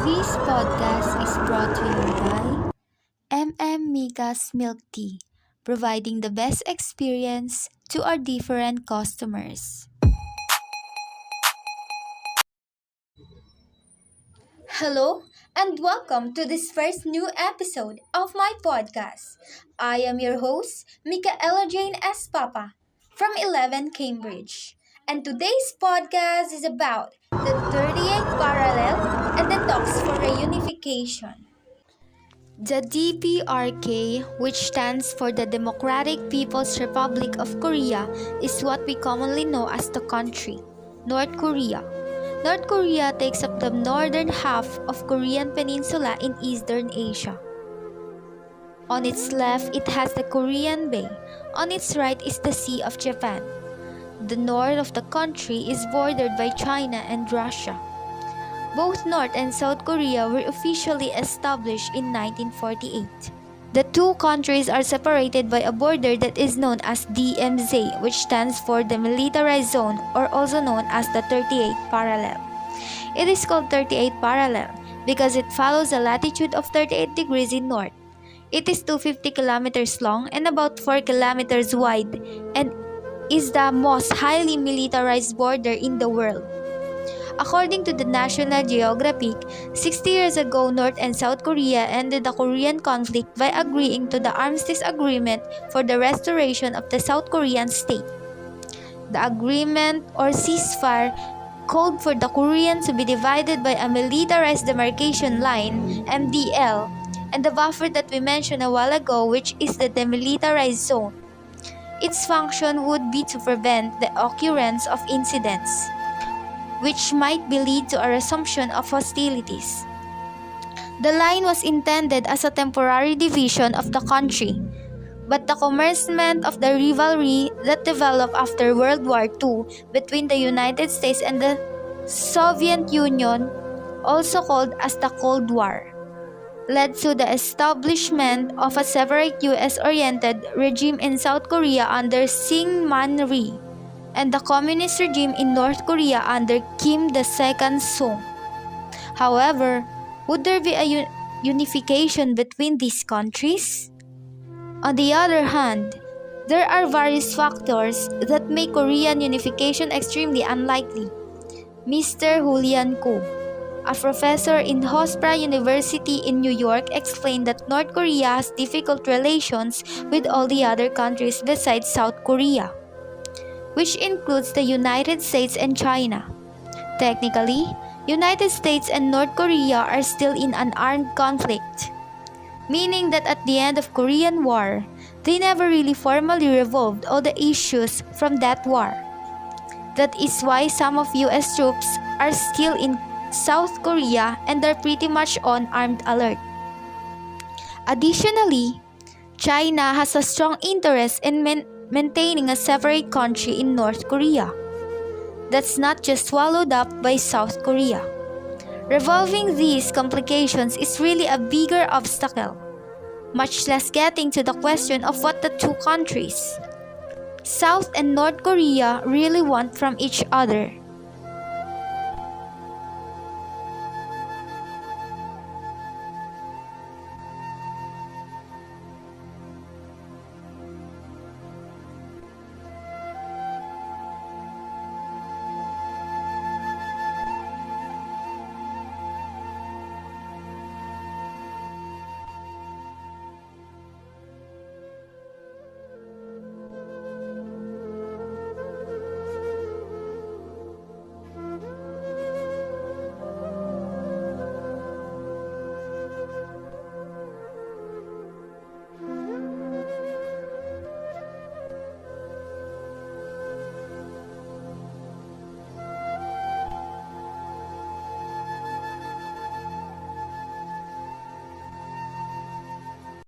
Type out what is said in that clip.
This podcast is brought to you by Mika's Milk Tea, providing the best experience to our different customers. Hello and welcome to this first new episode of my podcast. I am your host, Micaela Jane S. Papa from 11 Cambridge. And today's podcast is about the 38th parallel and the talks for reunification. The DPRK, which stands for the Democratic People's Republic of Korea, is what we commonly know as the country, North Korea. North Korea takes up the northern half of Korean peninsula in Eastern Asia. On its left, it has the Korean Bay. On its right is the Sea of Japan. The north of the country is bordered by China and Russia. Both North and South Korea were officially established in 1948. The two countries are separated by a border that is known as DMZ, which stands for Demilitarized Zone, or also known as the 38th parallel. It is called 38th parallel because it follows a latitude of 38 degrees in north. It is 250 kilometers long and about 4 kilometers wide and is the most highly militarized border in the world. According to the National Geographic, 60 years ago, North and South Korea ended the Korean conflict by agreeing to the Armistice Agreement for the restoration of the South Korean state. The agreement, or ceasefire, called for the Koreans to be divided by a militarized demarcation line, MDL, and the buffer that we mentioned a while ago, which is the demilitarized zone. Its function would be to prevent the occurrence of incidents which might be lead to a resumption of hostilities. The line was intended as a temporary division of the country, but the commencement of the rivalry that developed after World War II between the United States and the Soviet Union, also called as the Cold War, led to the establishment of a separate US-oriented regime in South Korea under Syngman-rhee, and the communist regime in North Korea under Kim II Sung. However, would there be a unification between these countries? On the other hand, there are various factors that make Korean unification extremely unlikely. Mr. Julian Ko, a professor in Hofstra University in New York, explained that North Korea has difficult relations with all the other countries besides South Korea, which includes the United States and China. Technically, United States and North Korea are still in an armed conflict, meaning that at the end of Korean War, they never really formally resolved all the issues from that war. That is why some of US troops are still in South Korea and are pretty much on armed alert. Additionally, China has a strong interest in maintaining a separate country in North Korea that's not just swallowed up by South Korea. Resolving these complications is really a bigger obstacle, much less getting to the question of what the two countries, South and North Korea, really want from each other.